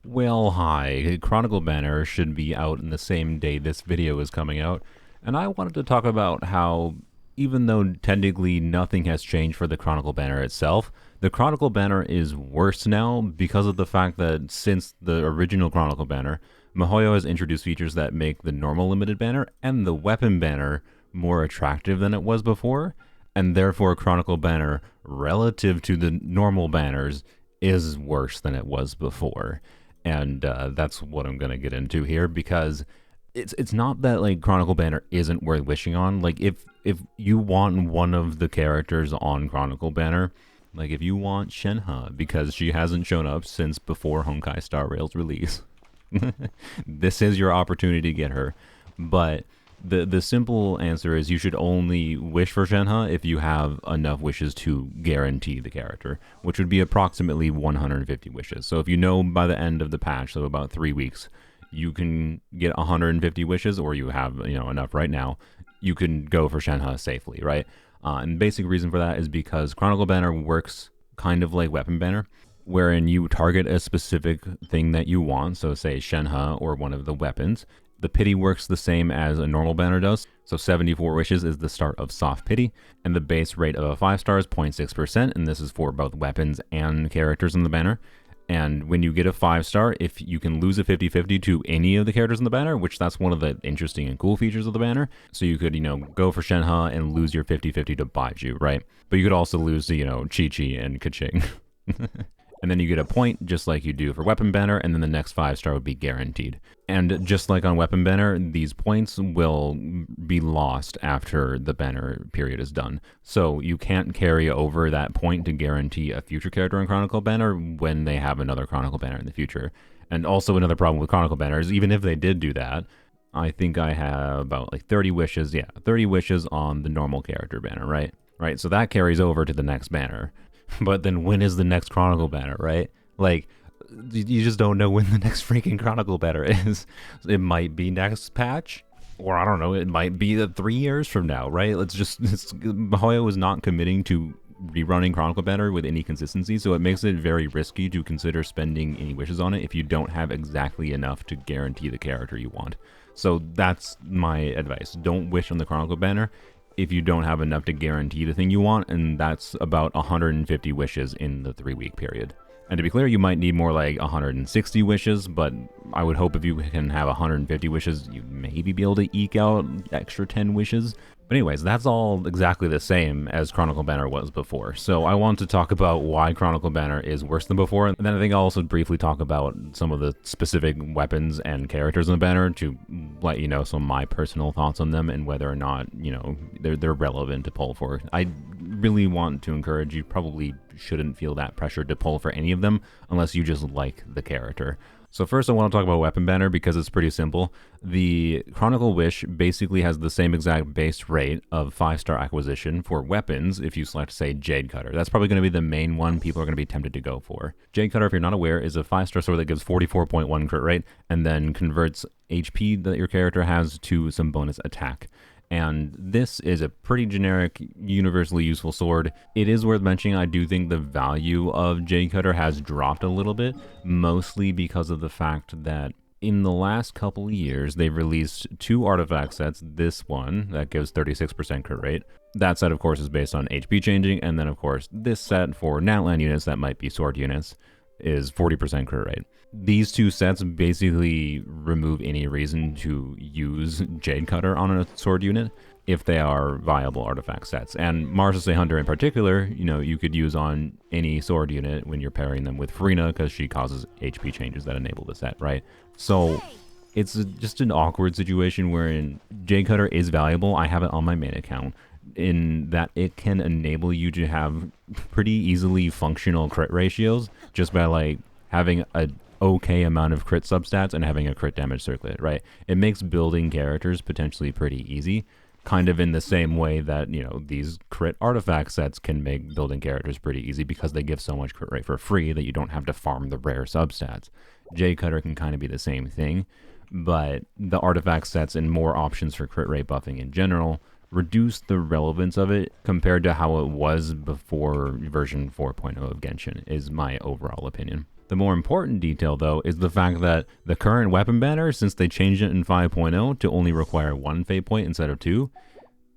Well, hi. Chronicle Banner should be out in the same day this video is coming out, and I wanted to talk about how, even though technically nothing has changed for the Chronicle Banner itself, the Chronicle Banner is worse now because of the fact that since the original Chronicle Banner, MiHoYo has introduced features that make the normal limited banner and the weapon banner more attractive than it was before, and therefore Chronicle Banner, relative to the normal banners, is worse than it was before. And that's what I'm gonna get into here because it's not that like Chronicle Banner isn't worth wishing on. Like if you want one of the characters on Chronicle Banner, like if you want Shenhe because she hasn't shown up since before Honkai Star Rail's release, this is your opportunity to get her. But the simple answer is you should only wish for Shenhe if you have enough wishes to guarantee the character, which would be approximately 150 wishes. So if you know by the end of the patch, so about 3 weeks, you can get 150 wishes, or you have enough right now, you can go for Shenhe safely, right? And the basic reason for that is because Chronicle Banner works kind of like Weapon Banner, wherein you target a specific thing that you want, so say Shenhe or one of the weapons. The pity works the same as a normal banner does, so 74 wishes is the start of soft pity, and the base rate of a 5-star is 0.6%, and this is for both weapons and characters in the banner. And when you get a 5-star, if you can lose a 50-50 to any of the characters in the banner, which that's one of the interesting and cool features of the banner. So you could, go for Shenhe and lose your 50-50 to Baiju, right? But you could also lose to, Chi-Chi and Kaching. And then you get a point just like you do for Weapon Banner, and then the next 5-star would be guaranteed. And just like on Weapon Banner, these points will be lost after the banner period is done. So you can't carry over that point to guarantee a future character in Chronicle Banner when they have another Chronicle Banner in the future. And also another problem with Chronicle Banner is even if they did do that, I think I have about like 30 wishes. Yeah, 30 wishes on the normal character banner, right? Right, so that carries over to the next banner. But then when is the next Chronicle Banner, right? Like, you just don't know when the next freaking Chronicle Banner is. It might be next patch, or I don't know, it might be 3 years from now, right? MiHoYo is not committing to rerunning Chronicle Banner with any consistency, so it makes it very risky to consider spending any wishes on it if you don't have exactly enough to guarantee the character you want. So that's my advice. Don't wish on the Chronicle Banner if you don't have enough to guarantee the thing you want, and that's about 150 wishes in the 3-week period. And to be clear, you might need more like 160 wishes, but I would hope if you can have 150 wishes, you'd maybe be able to eke out extra 10 wishes. But anyways, that's all exactly the same as Chronicle Banner was before. So I want to talk about why Chronicle Banner is worse than before, and then I think I'll also briefly talk about some of the specific weapons and characters in the banner to let you know some of my personal thoughts on them and whether or not, they're relevant to pull for. I really want to encourage you, probably shouldn't feel that pressured to pull for any of them unless you just like the character. So first I want to talk about Weapon Banner because it's pretty simple. The Chronicle Wish basically has the same exact base rate of 5-star acquisition for weapons if you select, say, Jade Cutter. That's probably going to be the main one people are going to be tempted to go for. Jade Cutter, if you're not aware, is a 5-star sword that gives 44.1 crit rate and then converts HP that your character has to some bonus attack. And this is a pretty generic, universally useful sword. It is worth mentioning, I do think the value of Jade Cutter has dropped a little bit, mostly because of the fact that in the last couple of years, they've released 2 artifact sets. This one, that gives 36% crit rate. That set, of course, is based on HP changing, and then, of course, this set for Natlan units that might be sword units is 40% crit rate. These 2 sets basically remove any reason to use Jade Cutter on a sword unit if they are viable artifact sets. And Marseille Hunter in particular, you could use on any sword unit when you're pairing them with Farina because she causes HP changes that enable the set, right? So it's just an awkward situation wherein Jade Cutter is valuable. I have it on my main account in that it can enable you to have pretty easily functional crit ratios just by like having a okay amount of crit substats and having a crit damage circlet, right? It makes building characters potentially pretty easy, kind of in the same way that, these crit artifact sets can make building characters pretty easy because they give so much crit rate for free that you don't have to farm the rare substats. Jade Cutter can kind of be the same thing, but the artifact sets and more options for crit rate buffing in general reduce the relevance of it compared to how it was before version 4.0 of Genshin, is my overall opinion. The more important detail, though, is the fact that the current weapon banner, since they changed it in 5.0 to only require 1 fate point instead of 2,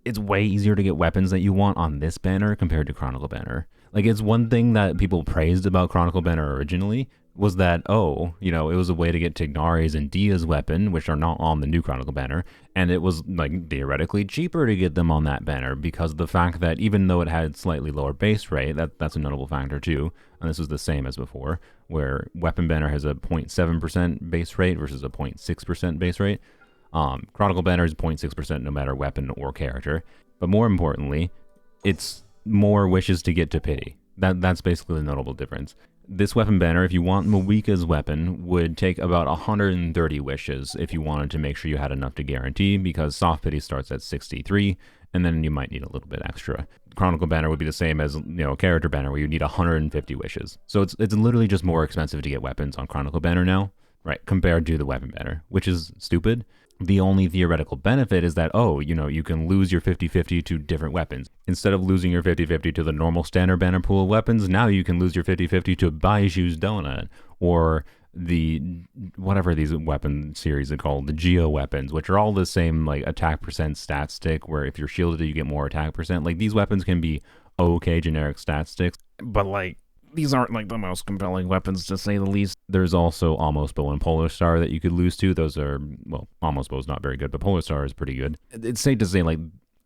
it's way easier to get weapons that you want on this banner compared to Chronicle Banner. Like, it's one thing that people praised about Chronicle Banner originally was that, oh, you know, it was a way to get Tignari's and Dia's weapon, which are not on the new Chronicle Banner, and it was, like, theoretically cheaper to get them on that banner because of the fact that even though it had slightly lower base rate, that's a notable factor too, and this was the same as before, where Weapon Banner has a 0.7% base rate versus a 0.6% base rate. Chronicle Banner is 0.6% no matter weapon or character, but more importantly, it's more wishes to get to pity. That's basically the notable difference. This weapon banner, if you want Mawika's weapon, would take about 130 wishes if you wanted to make sure you had enough to guarantee, because soft pity starts at 63, and then you might need a little bit extra. Chronicle Banner would be the same as, you know, character banner, where you need 150 wishes. So it's literally just more expensive to get weapons on Chronicle Banner now, right, compared to the weapon banner, which is stupid. The only theoretical benefit is that, oh, you know, you can lose your 50-50 to different weapons. Instead of losing your 50-50 to the normal standard banner pool of weapons, now you can lose your 50-50 to Baiju's Donut, or the, whatever these weapon series are called, the Geo weapons, which are all the same, like, attack percent stat stick, where if you're shielded, you get more attack percent. Like, these weapons can be okay generic stat sticks, but, like, these aren't, like, the most compelling weapons, to say the least. There's also Almost Bow and Polar Star that you could lose to. Those are, well, Almost Bow is not very good, but Polar Star is pretty good. It's safe to say, like,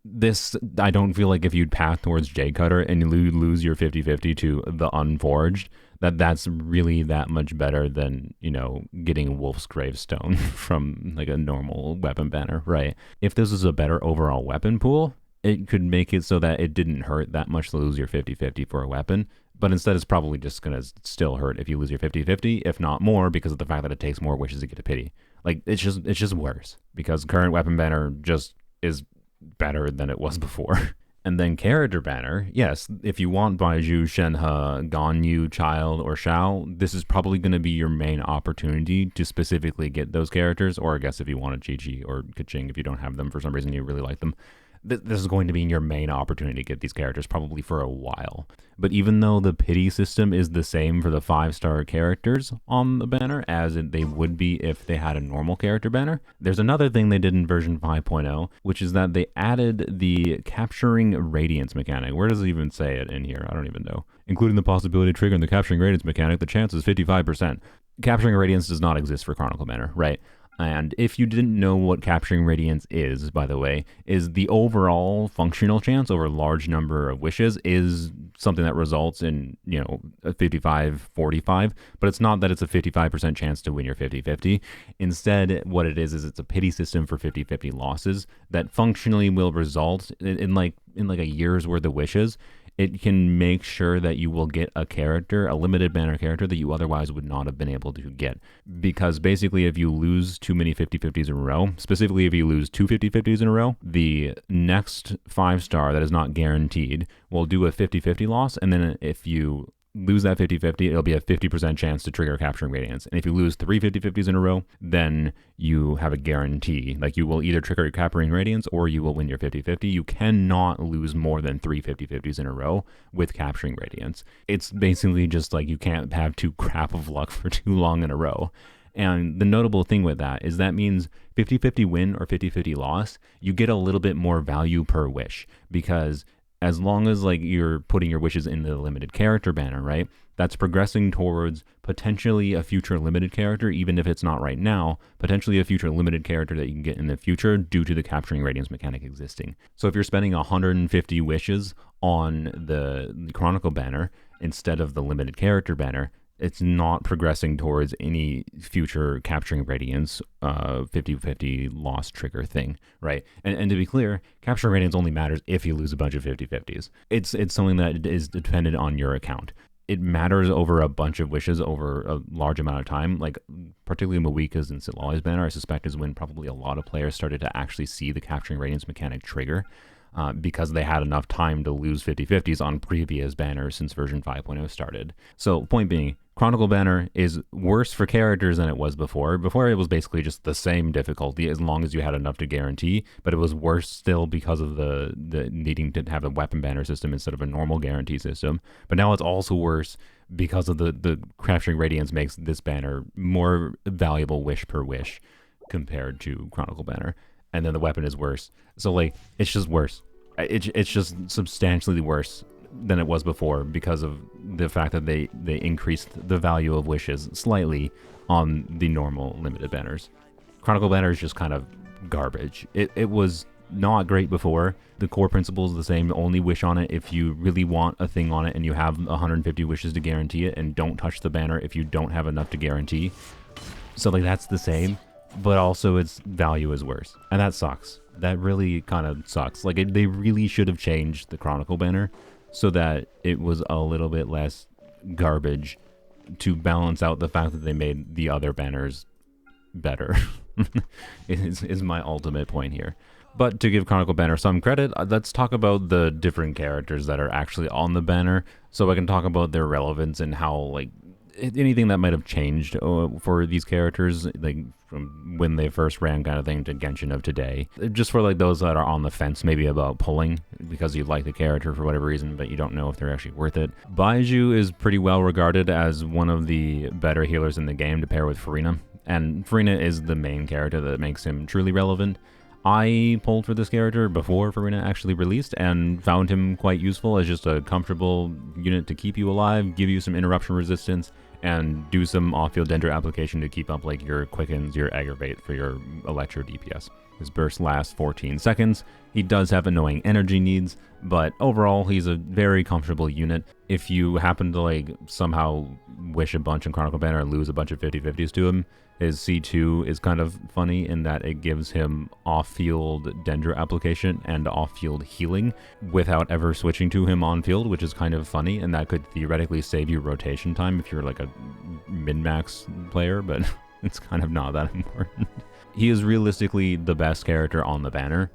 this, I don't feel like if you'd path towards Jade Cutter and you lose your 50-50 to the Unforged, that's really that much better than, you know, getting Wolf's Gravestone from, like, a normal weapon banner, right? If this is a better overall weapon pool, it could make it so that it didn't hurt that much to lose your 50-50 for a weapon. But instead, it's probably just going to still hurt if you lose your 50-50, if not more, because of the fact that it takes more wishes to get to pity. Like, it's just worse, because current weapon banner just is better than it was before. And then character banner, yes, if you want Baiju, Shenhe, Ganyu, Child, or Shao, this is probably going to be your main opportunity to specifically get those characters, or I guess if you want a Chi-Chi or Keqing, if you don't have them for some reason, you really like them. This is going to be your main opportunity to get these characters probably for a while. But even though the pity system is the same for the 5-star characters on the banner as they would be if they had a normal character banner, there's another thing they did in version 5.0, which is that they added the capturing radiance mechanic. Where does it even say it in here? I don't even know. Including the possibility of triggering the capturing radiance mechanic, the chance is 55%. Capturing radiance does not exist for Chronicle Banner, right? And if you didn't know what capturing radiance is, by the way, is the overall functional chance over a large number of wishes is something that results in, you know, a 55-45, but it's not that it's a 55% chance to win your 50-50. Instead, what it is it's a pity system for 50-50 losses that functionally will result in like a year's worth of wishes. It can make sure that you will get a character, a limited banner character that you otherwise would not have been able to get. Because basically, if you lose too many 50-50s in a row, specifically if you lose two 50-50s in a row, the next 5-star that is not guaranteed will do a 50-50 loss. And then if you lose that 50-50, it'll be a 50% chance to trigger capturing radiance. And if you lose three 50-50s in a row, then you have a guarantee. Like, you will either trigger capturing radiance or you will win your 50-50. You cannot lose more than three 50-50s in a row with capturing radiance. It's basically just like you can't have too crap of luck for too long in a row. And the notable thing with that is that means 50-50 win or 50-50 loss, you get a little bit more value per wish, because as long as, like, you're putting your wishes in the limited character banner, right? That's progressing towards potentially a future limited character, even if it's not right now, potentially a future limited character that you can get in the future due to the capturing radiance mechanic existing. So if you're spending 150 wishes on the Chronicle banner instead of the limited character banner, it's not progressing towards any future capturing radiance 50-50 loss trigger thing, right? And to be clear, capturing radiance only matters if you lose a bunch of 50-50s. It's something that is dependent on your account. It matters over a bunch of wishes over a large amount of time. Like, particularly Mawika's and Sitlali's banner, I suspect is when probably a lot of players started to actually see the capturing radiance mechanic trigger. Because they had enough time to lose 50-50s on previous banners since version 5.0 started. So, point being, Chronicle Banner is worse for characters than it was before. Before, it was basically just the same difficulty as long as you had enough to guarantee, but it was worse still because of the needing to have a weapon banner system instead of a normal guarantee system. But now it's also worse because of the capturing radiance makes this banner more valuable wish per wish compared to Chronicle Banner. And then the weapon is worse. So like it's just worse. It's just substantially worse than it was before because of the fact that they increased the value of wishes slightly on the normal limited banners. Chronicle Banner is just kind of garbage. It was not great before. The core principle is the same. Only wish on it if you really want a thing on it and you have 150 wishes to guarantee it, and don't touch the banner if you don't have enough to guarantee. So like that's the same, but also its value is worse. And that sucks. That really kind of sucks. Like they really should have changed the Chronicle Banner so that it was a little bit less garbage to balance out the fact that they made the other banners better. is my ultimate point here. But to give Chronicle Banner some credit, let's talk about the different characters that are actually on the banner, so I can talk about their relevance and how, like, anything that might have changed for these characters, like from when they first ran kind of thing to Genshin of today. Just for like those that are on the fence maybe about pulling because you like the character for whatever reason, but you don't know if they're actually worth it. Baiju is pretty well regarded as one of the better healers in the game to pair with Furina, and Furina is the main character that makes him truly relevant. I pulled for this character before Furina actually released and found him quite useful as just a comfortable unit to keep you alive, give you some interruption resistance, and do some off-field Dendro application to keep up like your quickens, your aggravate for your Electro DPS. His burst lasts 14 seconds. He does have annoying energy needs, but overall he's a very comfortable unit. If you happen to like somehow wish a bunch in Chronicle Banner and lose a bunch of 50/50s to him, his C2 is kind of funny in that it gives him off-field Dendro application and off-field healing without ever switching to him on-field, which is kind of funny, and that could theoretically save you rotation time if you're like a min-max player, but it's kind of not that important. He is realistically the best character on the banner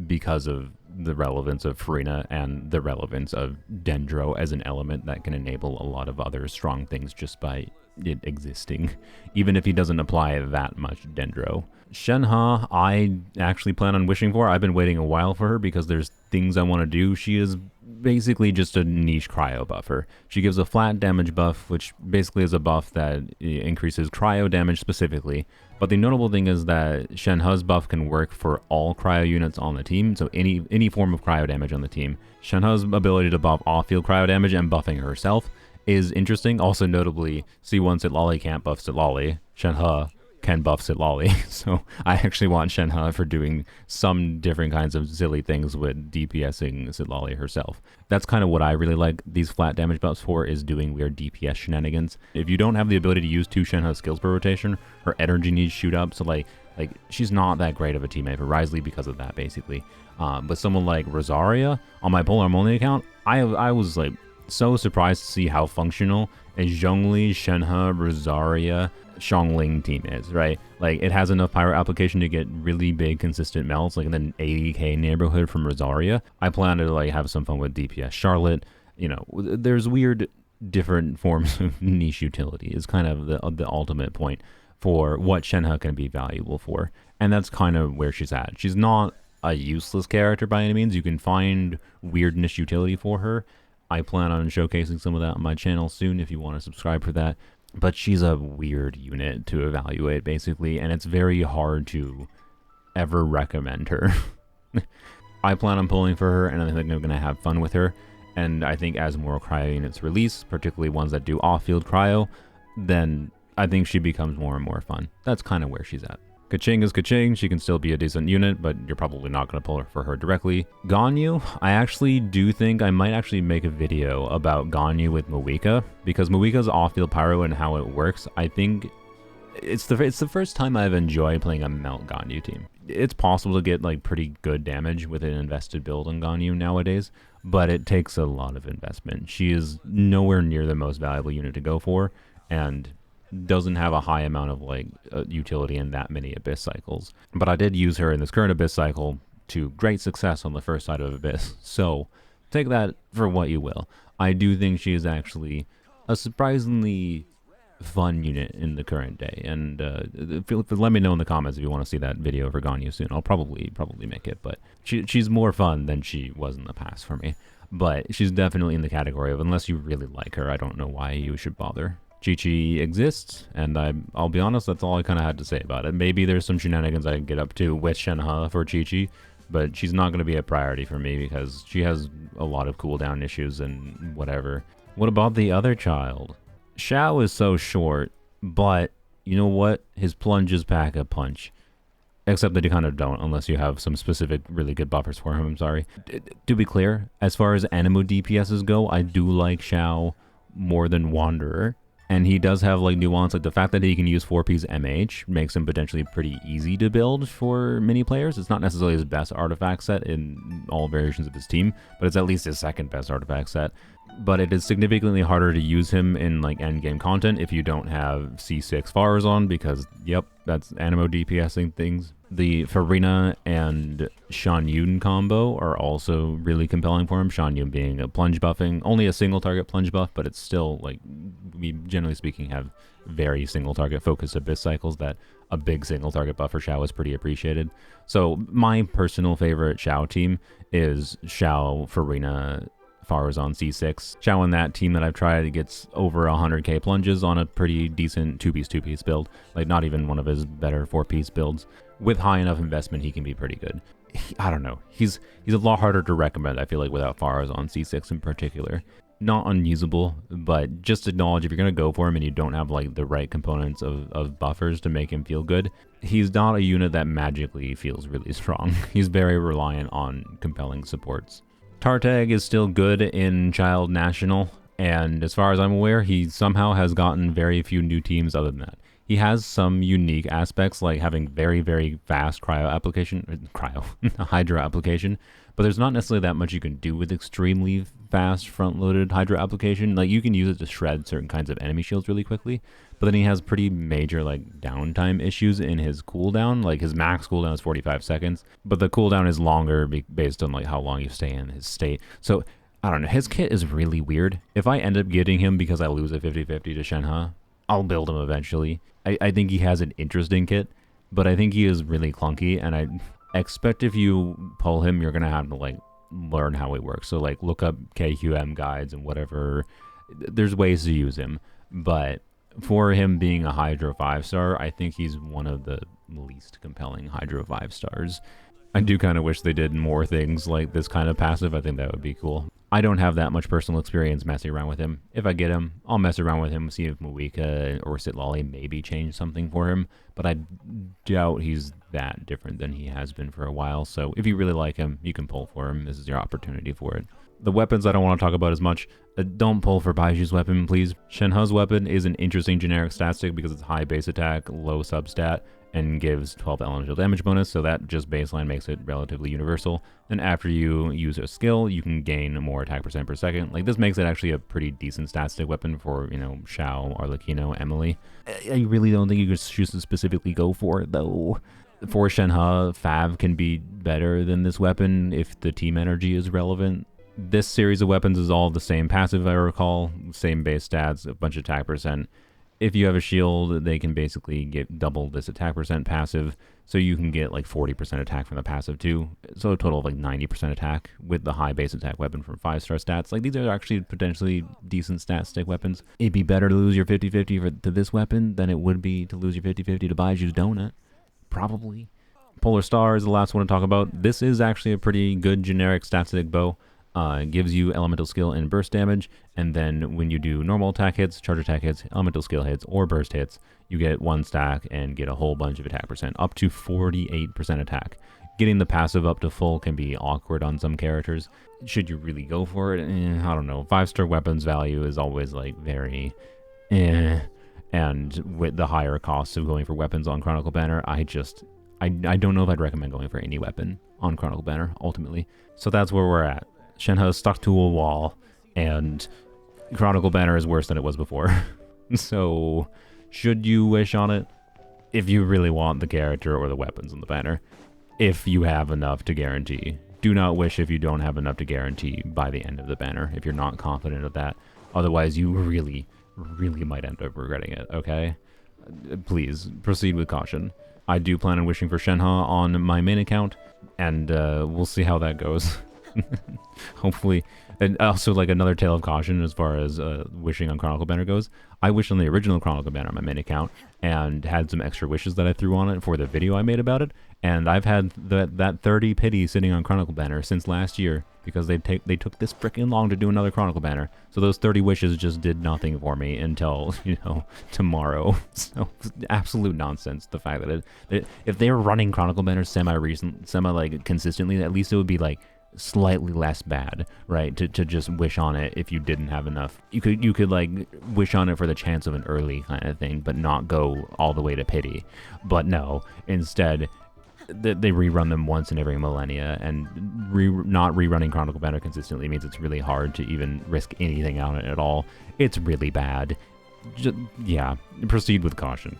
because of the relevance of Furina and the relevance of Dendro as an element that can enable a lot of other strong things just by it existing, even if he doesn't apply that much Dendro. Shenhe, I actually plan on wishing for. I've been waiting a while for her because there's things I want to do. She is basically just a niche cryo buffer. She gives a flat damage buff, which basically is a buff that increases cryo damage specifically. But the notable thing is that Shenhe's buff can work for all cryo units on the team, so any form of cryo damage on the team. Shenhe's ability to buff off-field cryo damage and buffing herself is interesting. Also notably, C1 Sitlali can't buff Sitlali. Shenhe can buff Sitlali, so I actually want Shenhe for doing some different kinds of silly things with DPSing Sitlali herself. That's kind of what I really like these flat damage buffs for, is doing weird DPS shenanigans. If you don't have the ability to use 2 Shenhe skills per rotation, her energy needs shoot up, so like she's not that great of a teammate for Wriothesley because of that, basically. But someone like Rosaria, on my Polar Harmonia account, I was like so surprised to see how functional a Zhongli, Shenhe, Rosaria, Xiangling team is, right? Like, it has enough pyro application to get really big consistent melts, like in the 80k neighborhood from Rosaria. I plan to like have some fun with DPS Charlotte. You know, there's weird different forms of niche utility is kind of the ultimate point for what Shenhe can be valuable for, and that's kind of where she's at. She's not a useless character by any means. You can find weird niche utility for her. I plan on showcasing some of that on my channel soon if you want to subscribe for that. But she's a weird unit to evaluate, basically, and it's very hard to ever recommend her. I plan on pulling for her, and I think I'm going to have fun with her. And I think as more cryo units release, particularly ones that do off-field cryo, then I think she becomes more and more fun. That's kind of where she's at. Keqing is Keqing. She can still be a decent unit, but you're probably not going to pull her for her directly. Ganyu, I actually do think I might actually make a video about Ganyu with Mawika, because Mawika's off-field pyro and how it works. I think it's the first time I've enjoyed playing a Melt Ganyu team. It's possible to get like pretty good damage with an invested build on Ganyu nowadays, but it takes a lot of investment. She is nowhere near the most valuable unit to go for, and doesn't have a high amount of like utility in that many Abyss cycles. But I did use her in this current Abyss cycle to great success on the first side of Abyss, so take that for what you will. I do think she is actually a surprisingly fun unit in the current day, and let me know in the comments if you want to see that video for Ganyu soon. I'll probably make it, but she's more fun than she was in the past for me. but she's definitely in the category of unless you really like her, I don't know why you should bother. Chi-Chi exists, and I'll be honest, that's all I kind of had to say about it. Maybe there's some shenanigans I can get up to with Shenhe for Chi-Chi, but she's not going to be a priority for me because she has a lot of cooldown issues and whatever. What about the other child? Xiao is so short, but you know what? His plunges pack a punch. Except that you kind of don't, unless you have some specific really good buffers for him, I'm sorry. To be clear, as far as Anemo DPSs go, I do like Xiao more than Wanderer. And he does have like nuance, like the fact that he can use 4P's MH makes him potentially pretty easy to build for mini players. It's not necessarily his best artifact set in all variations of his team, but it's at least his second best artifact set. But it is significantly harder to use him in like endgame content if you don't have C6 Fars on, because yep, that's Anemo DPSing things. The Farina and Shan Yun combo are also really compelling for him. Shan Yun being a plunge buffing, only a single target plunge buff, but it's still like, we generally speaking have very single target focused abyss cycles that a big single target buff for Xiao is pretty appreciated. So my personal favorite Xiao team is Xiao, Farina, Farazan C6. Xiao in that team that I've tried gets over 100k plunges on a pretty decent 2-piece build. Like not even one of his better 4-piece builds. With high enough investment, he can be pretty good. I don't know. He's a lot harder to recommend, I feel like, without Farazan C6 in particular. Not unusable, but just acknowledge if you're going to go for him and you don't have like the right components of buffers to make him feel good, he's not a unit that magically feels really strong. He's very reliant on compelling supports. Tartag is still good in Child National, and as far as I'm aware, he somehow has gotten very few new teams other than that. He has some unique aspects, like having very, very fast Hydra application, but there's not necessarily that much you can do with extremely fast front-loaded Hydra application. Like, you can use it to shred certain kinds of enemy shields really quickly, but then he has pretty major, like, downtime issues in his cooldown. Like, his max cooldown is 45 seconds, but the cooldown is longer based on, like, how long you stay in his state. So, I don't know, his kit is really weird. If I end up getting him because I lose a 50-50 to Shenhe, I'll build him eventually. I think he has an interesting kit, but I think he is really clunky, and I expect if you pull him, you're going to have to, like, learn how he works. So, like, look up KQM guides and whatever. There's ways to use him, but for him being a Hydro 5-star, I think he's one of the least compelling Hydro 5-stars. I do kind of wish they did more things like this kind of passive. I think that would be cool. I don't have that much personal experience messing around with him. If I get him, I'll mess around with him, see if Moika or Sitlali maybe change something for him, but I doubt he's that different than he has been for a while. So if you really like him, you can pull for him. This is your opportunity for it. The weapons I don't want to talk about as much. Don't pull for Baiju's weapon, please. Shenhe's weapon is an interesting generic stat stick because it's high base attack, low substat, and gives 12 elemental damage bonus, so that just baseline makes it relatively universal. And after you use a skill, you can gain more attack percent per second. Like, this makes it actually a pretty decent stat stick weapon for, you know, Xiao, Arlecchino, Emily. I really don't think you could choose to specifically go for it, though. For Shenhe, Fav can be better than this weapon if the team energy is relevant. This series of weapons is all the same passive, I recall. Same base stats, a bunch of attack percent. If you have a shield, they can basically get double this attack percent passive, so you can get like 40% attack from the passive too. So a total of like 90% attack with the high base attack weapon from 5-star stats. Like, these are actually potentially decent stat stick weapons. It'd be better to lose your 50-50 to this weapon than it would be to lose your 50-50 to Baiju's Donut. Probably. Polar Star is the last one to talk about. This is actually a pretty good generic stat stick bow. It gives you elemental skill and burst damage, and then when you do normal attack hits, charge attack hits, elemental skill hits, or burst hits, you get one stack and get a whole bunch of attack percent, up to 48% attack. Getting the passive up to full can be awkward on some characters. Should you really go for it? I don't know. 5-star weapons value is always like very and with the higher costs of going for weapons on Chronicle Banner, I don't know if I'd recommend going for any weapon on Chronicle Banner, ultimately. So that's where we're at. Shenhe is stuck to a wall, and Chronicle Banner is worse than it was before. So, should you wish on it? If you really want the character or the weapons on the banner. If you have enough to guarantee. Do not wish if you don't have enough to guarantee by the end of the banner, if you're not confident of that. Otherwise, you really, really might end up regretting it, okay? Please, proceed with caution. I do plan on wishing for Shenhe on my main account, and we'll see how that goes. Hopefully. And also, like, another tale of caution as far as wishing on Chronicle Banner goes. I wished on the original Chronicle Banner on my main account and had some extra wishes that I threw on it for the video I made about it. And I've had that 30 pity sitting on Chronicle Banner since last year because they took this freaking long to do another Chronicle Banner. So those 30 wishes just did nothing for me until, tomorrow. So absolute nonsense. The fact that if they were running Chronicle Banner semi consistently, at least it would be like slightly less bad, right? To just wish on it if you didn't have enough. You could like wish on it for the chance of an early kind of thing, but not go all the way to pity. But no, instead they rerun them once in every millennia, and not rerunning Chronicle Banner consistently means it's really hard to even risk anything on it at all. It's really bad. Yeah, proceed with caution.